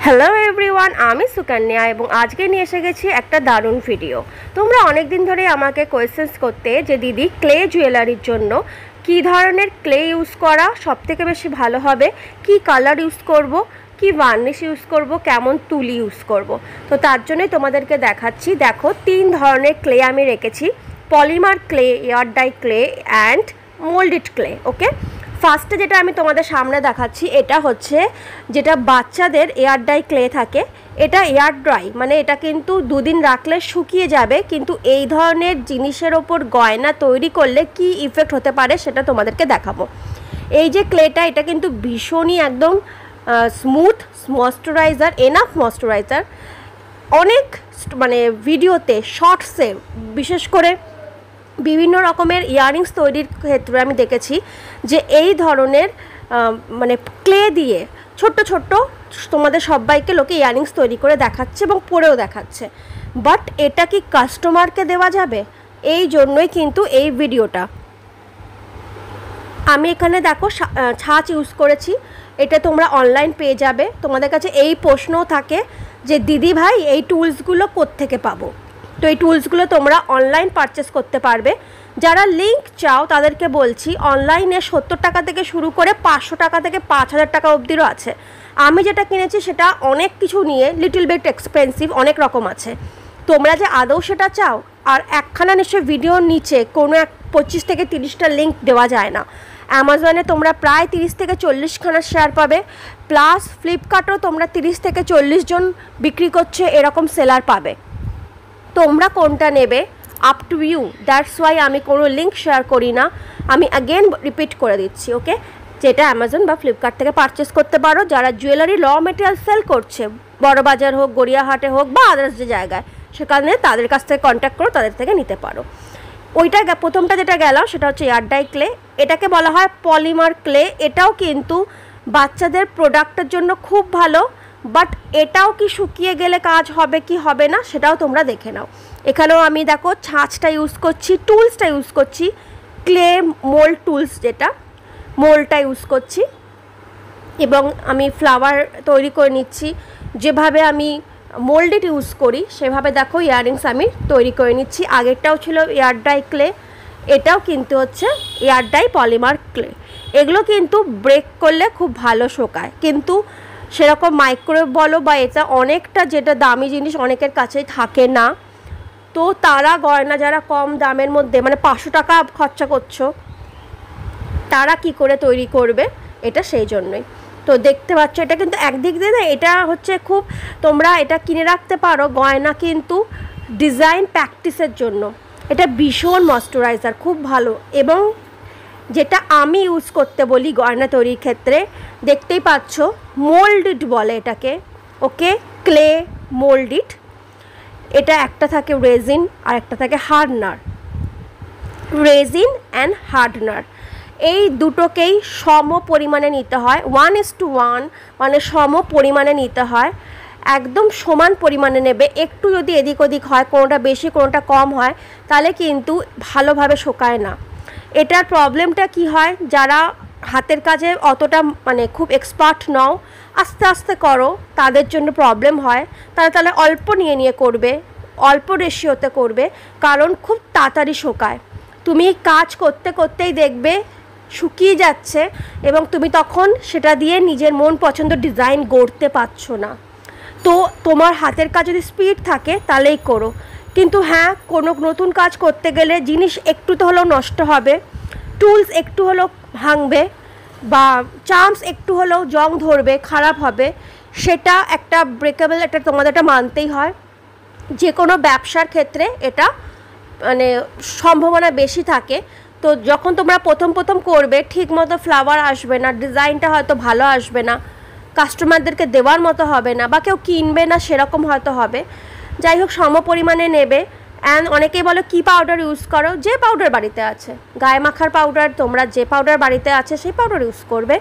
Hello everyone, আমি সুকন্যা এবং আজকে নিয়ে এসে গেছি একটা দারুণ ভিডিও। তোমরা অনেক দিন ধরে আমাকে কোয়েশ্চেন্স করতে যে দিদি ক্লে জুয়েলারির জন্য কী ধরনের ক্লে ইউজ করা সবথেকে বেশি ভালো হবে, কি কালার ইউজ করব, কি ভার্নিশ ইউজ করব, কেমন তুলি ইউজ করব। তো তার জন্যই তোমাদেরকে দেখাচ্ছি। দেখো, 3 ধরনের ক্লে আমি রেখেছি: polymer clay, air dry clay and molded clay. Okay, ফার্স্টে যেটা আমি তোমাদের সামনে দেখাচ্ছি এটা হচ্ছে যেটা বাচ্চাদের এয়ার ডাই ক্লে থাকে। এটা এয়ার ড্রাই, মানে এটা কিন্তু 2 দিন রাখলে শুকিয়ে যাবে, কিন্তু এই ধরনের জিনিসের ওপর গয়না তৈরি করলে কি ইফেক্ট হতে পারে সেটা তোমাদেরকে দেখাবো। এই যে ক্লেটা, এটা কিন্তু ভীষণই একদম স্মুথ, ময়শ্চারাইজার, এনাফ ময়শ্চারাইজার। অনেক মানে ভিডিওতে, শর্টসে, বিশেষ করে বিভিন্ন রকমের ইয়াররিংস তৈরির ক্ষেত্রে আমি দেখেছি যে এই ধরনের মানে ক্লে দিয়ে ছোট্ট ছোট্ট তোমাদের সবাইকে লোকে ইয়াররিংস তৈরি করে দেখাচ্ছে এবং পরেও দেখাচ্ছে। বাট এটা কি কাস্টমারকে দেওয়া যাবে? এই জন্যই কিন্তু এই ভিডিওটা। আমি এখানে দেখো ছাঁচ ইউজ করেছি। এটা তোমরা অনলাইন পেয়ে যাবে। তোমাদের কাছে এই প্রশ্নও থাকে যে দিদি ভাই এই টুলসগুলো কোত্থেকে পাবো? তো এই টুলসগুলো তোমরা অনলাইন পারচেস করতে পারবে। যারা লিঙ্ক চাও তাদেরকে বলছি, অনলাইনে 70 টাকা থেকে শুরু করে 500 টাকা থেকে 5000 টাকা অবধিরও আছে। আমি যেটা কিনেছি সেটা অনেক কিছু নিয়ে লিটল বিট এক্সপেন্সিভ, অনেক রকম আছে। তোমরা যে আদৌ সেটা চাও, আর একখানা নিশ্চয়ই ভিডিওর নিচে কোনো 25 থেকে 30টা লিঙ্ক দেওয়া যায় না। অ্যামাজনে তোমরা প্রায় 30 থেকে 40খানা শেয়ার পাবে, প্লাস ফ্লিপকার্টেও তোমরা 30 থেকে 40 জন বিক্রি করছে এরকম সেলার পাবে। তোমরা কোনটা নেবে, up to you. That's why আমি কোনো লিঙ্ক শেয়ার করি না। আমি অ্যাগেন রিপিট করে দিচ্ছি, ওকে, যেটা অ্যামাজন বা ফ্লিপকার্ট থেকে পারচেস করতে পারো। যারা জুয়েলারি র মেটেরিয়াল সেল করছে, বড় বাজার হোক, গড়িয়াহাটে হোক বা আদার্স যে জায়গায়, সেখানে তাদের কাছ থেকে কন্ট্যাক্ট করো, তাদের থেকে নিতে পারো। ওইটা প্রথমটা যেটা গেলাম সেটা হচ্ছে এয়ার ডাই ক্লে। এটাকে বলা হয় পলিমার ক্লে। এটাও কিন্তু বাচ্চাদের প্রোডাক্টের জন্য খুব ভালো, বাট এটাও কি শুকিয়ে গেলে কাজ হবে কি হবে না সেটাও তোমরা দেখে নাও। এখানেও আমি দেখো ছাঁচটা ইউজ করছি, টুলসটা ইউজ করছি, ক্লে মোল্ড টুলস, যেটা মোল্ডটা ইউজ করছি, এবং আমি ফ্লাওয়ার তৈরি করে নিচ্ছি। যেভাবে আমি মোল্ডেড ইউজ করি সেভাবে দেখো ইয়াররিংস আমি তৈরি করে নিচ্ছি। আগেরটাও ছিল এয়ার ডাই ক্লে, এটাও কিন্তু হচ্ছে এয়ার ডাই পলিমার ক্লে। এগুলো কিন্তু ব্রেক করলে খুব ভালো শোকায়, কিন্তু সেরকম মাইক্রোওয়েভ বলো বা এটা অনেকটা যেটা দামি জিনিস অনেকের কাছেই থাকে না। তো তারা গয়না যারা কম দামের মধ্যে, মানে 500 টাকা খরচা করছো, তারা কি করে তৈরি করবে এটা, সেই জন্যই। তো দেখতে পাচ্ছ এটা কিন্তু একদিক দিয়ে না, এটা হচ্ছে খুব, তোমরা এটা কিনে রাখতে পারো গয়না কিন্তু ডিজাইন প্র্যাকটিসের জন্য। এটা ভীষণ ময়শ্চারাইজার, খুব ভালো। এবং যেটা আমি ইউজ করতে বলি গয়না তৈরির ক্ষেত্রে, দেখতেই পাচ্ছ মোল্ডেড বলে এটাকে, ওকে, ক্লে মোল্ডেড। এটা একটা থাকে রেজিন আর একটা থাকে হার্ডনার। রেজিন অ্যান্ড হার্ডনার এই দুটোকেই সম পরিমাণে নিতে হয়, 1:1, মানে সম পরিমাণে নিতে হয়, একদম সমান পরিমাণে নেবে। একটু যদি এদিক ওদিক হয়, কোনোটা বেশি কোনোটা কম হয়, তাহলে কিন্তু ভালোভাবে শোকায় না। এটার প্রবলেমটা কি হয়, যারা হাতের কাজে অতটা মানে খুব এক্সপার্ট নও, আস্তে আস্তে করো, তাদের জন্য প্রবলেম হয়। তাহলে অল্প নিয়ে নিয়ে করবে, অল্প রেশিওতে করবে, কারণ খুব তাড়াতাড়ি শোকায়। তুমি কাজ করতে করতেই দেখবে শুকিয়ে যাচ্ছে এবং তুমি তখন সেটা দিয়ে নিজের মন পছন্দ ডিজাইন গড়তে পারছো না। তো তোমার হাতের কাজ যদি স্পিড থাকে তাহলেই করো, কিন্তু হ্যাঁ, কোনো নতুন কাজ করতে গেলে জিনিস একটু তো হলেও নষ্ট হবে, টুলস একটু হলেও ভাঙবে, বা চার্মস একটু হলেও জং ধরবে, খারাপ হবে, সেটা একটা ব্রেকেবল, এটা তোমাদের এটা মানতেই হয়। যে কোনো ব্যবসার ক্ষেত্রে এটা মানে সম্ভাবনা বেশি থাকে। তো যখন তোমরা প্রথম করবে, ঠিক মতো ফ্লাওয়ার আসবে না, ডিজাইনটা হয়তো ভালো আসবে না, কাস্টমারদেরকে দেওয়ার মতো হবে না, বা কেউ কিনবে না সেরকম হয়তো হবে। যাই হোক, সম পরিমাণে নেবে। অ্যান্ড অনেকেই বলো কী পাউডার ইউজ করো, যে পাউডার বাড়িতে আছে, গায়ে মাখার পাউডার, তোমরা যে পাউডার বাড়িতে আছে সেই পাউডার ইউজ করবে।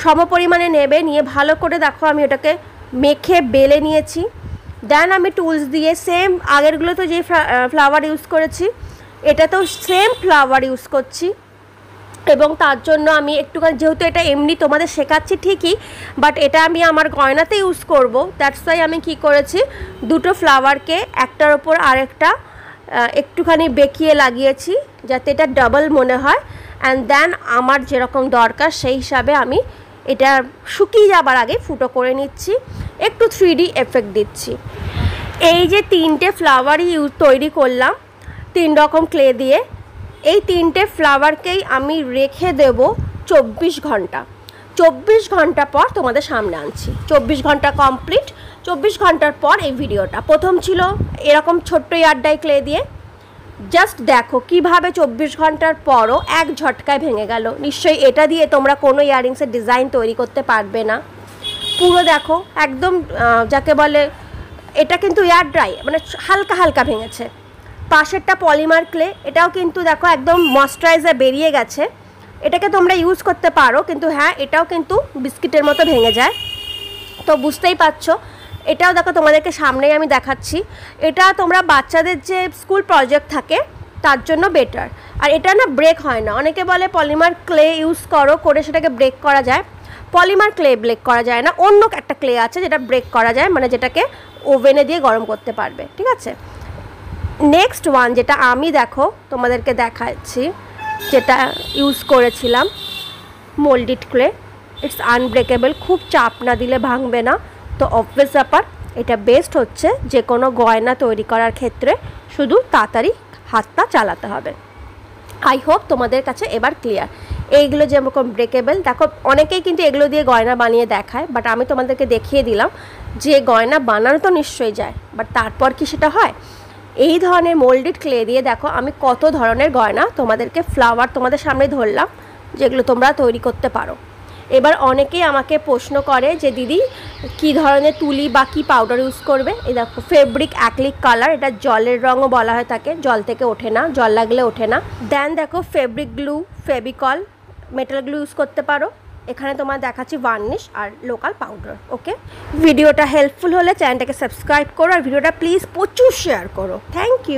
সম পরিমাণে নেবে, নিয়ে ভালো করে দেখো আমি ওটাকে মেখে বেলে নিয়েছি। দেন আমি টুলস দিয়ে সেম আগেরগুলো তো যেই ফ্লাওয়ার ইউজ করেছি, এটাতেও সেম ফ্লাওয়ার ইউজ করছি। এবং তার জন্য আমি একটুখানি, যেহেতু এটা এমনি তোমাদের শেখাচ্ছি ঠিকই, বাট এটা আমি আমার গয়নাতে ইউজ করব, দ্যাটস ওয়াই আমি কি করেছি, দুটো ফ্লাওয়ারকে একটার ওপর আরেকটা একটুখানি বেঁকিয়ে লাগিয়েছি যাতে এটা ডাবল মনে হয়। অ্যান্ড দেন আমার যেরকম দরকার সেই হিসাবে আমি এটা শুকিয়ে যাবার আগে ফুটো করে নিচ্ছি, একটু 3D এফেক্ট দিচ্ছি। এই যে 3টে ফ্লাওয়ারই তৈরি করলাম 3 রকম ক্লে দিয়ে, এই 3টে ফ্লাওয়ারকেই আমি রেখে দেব 24 ঘন্টা। 24 ঘন্টা পর তোমাদের সামনে আনছি। 24 ঘন্টা কমপ্লিট। 24 ঘন্টার পর এই ভিডিওটা। প্রথম ছিল এরকম ছোট্ট ইয়ারডাই ক্লে দিয়ে, জাস্ট দেখো কিভাবে 24 ঘন্টার পরও এক ঝটকায় ভেঙে গেল। নিশ্চয়ই এটা দিয়ে তোমরা কোনো ইয়াররিংসের ডিজাইন তৈরি করতে পারবে না। পুরো দেখো একদম যাকে বলে, এটা কিন্তু এয়ার ড্রাই, মানে হালকা হালকা ভেঙেছে। পাশেরটা পলিমার ক্লে, এটাও কিন্তু দেখো একদম ময়েশ্চারাইজার বেরিয়ে গেছে। এটাকে তোমরা ইউজ করতে পারো, কিন্তু হ্যাঁ এটাও কিন্তু বিস্কিটের মতো ভেঙে যায়, তো বুঝতেই পারছো। এটাও দেখো তোমাদেরকে সামনেই আমি দেখাচ্ছি। এটা তোমরা বাচ্চাদের যে স্কুল প্রজেক্ট থাকে তার জন্য বেটার। আর এটা না ব্রেক হয় না। অনেকে বলে পলিমার ক্লে ইউজ করো, করে সেটাকে ব্রেক করা যায়। পলিমার ক্লে ব্রেক করা যায় না, অন্য একটা ক্লে আছে যেটা ব্রেক করা যায়, মানে যেটাকে ওভেনে দিয়ে গরম করতে পারবে, ঠিক আছে। নেক্সট ওয়ান যেটা আমি দেখো তোমাদেরকে দেখাচ্ছি, যেটা ইউজ করেছিলাম মোল্ডেড ক্লে। ইটস আনব্রেকেবল, খুব চাপ না দিলে ভাঙবে না। তো অবভিয়াস ব্যাপার, এটা বেস্ট হচ্ছে যে কোনো গয়না তৈরি করার ক্ষেত্রে, শুধু তাড়াতাড়ি হাতটা চালাতে হবে। আই হোপ তোমাদের কাছে এবার ক্লিয়ার। এইগুলো যেরকম ব্রেকেবল, দেখো অনেকেই কিন্তু এগুলো দিয়ে গয়না বানিয়ে দেখায়, বাট আমি তোমাদেরকে দেখিয়ে দিলাম যে গয়না বানানো তো নিশ্চয়ই যায়, বাট তারপর কি সেটা হয়। এই ধরনের মোল্ডেড ক্লে দিয়ে দেখো আমি কত ধরনের গয়না তোমাদেরকে ফ্লাওয়ার তোমাদের সামনে ধরলাম, যেগুলো তোমরা তৈরি করতে পারো। এবার অনেকেই আমাকে প্রশ্ন করে যে দিদি কি ধরনের তুলি বা কী পাউডার ইউজ করবে। এই দেখো ফেব্রিক অ্যাক্রিলিক কালার, এটা জলের রঙও বলা হয় থাকে, জল থেকে ওঠে না, জল লাগলে ওঠে না। দেন দেখো fabric glue, Fevicol, metal glue use করতে পারো। এখানে তোমার দেখাচ্ছি ভার্নিশ আর লোকাল পাউডার। ওকে, ভিডিওটা হেল্পফুল হলে চ্যানেলটাকে সাবস্ক্রাইব করো, আর ভিডিওটা প্লিজ প্রচুর শেয়ার করো। Thank you.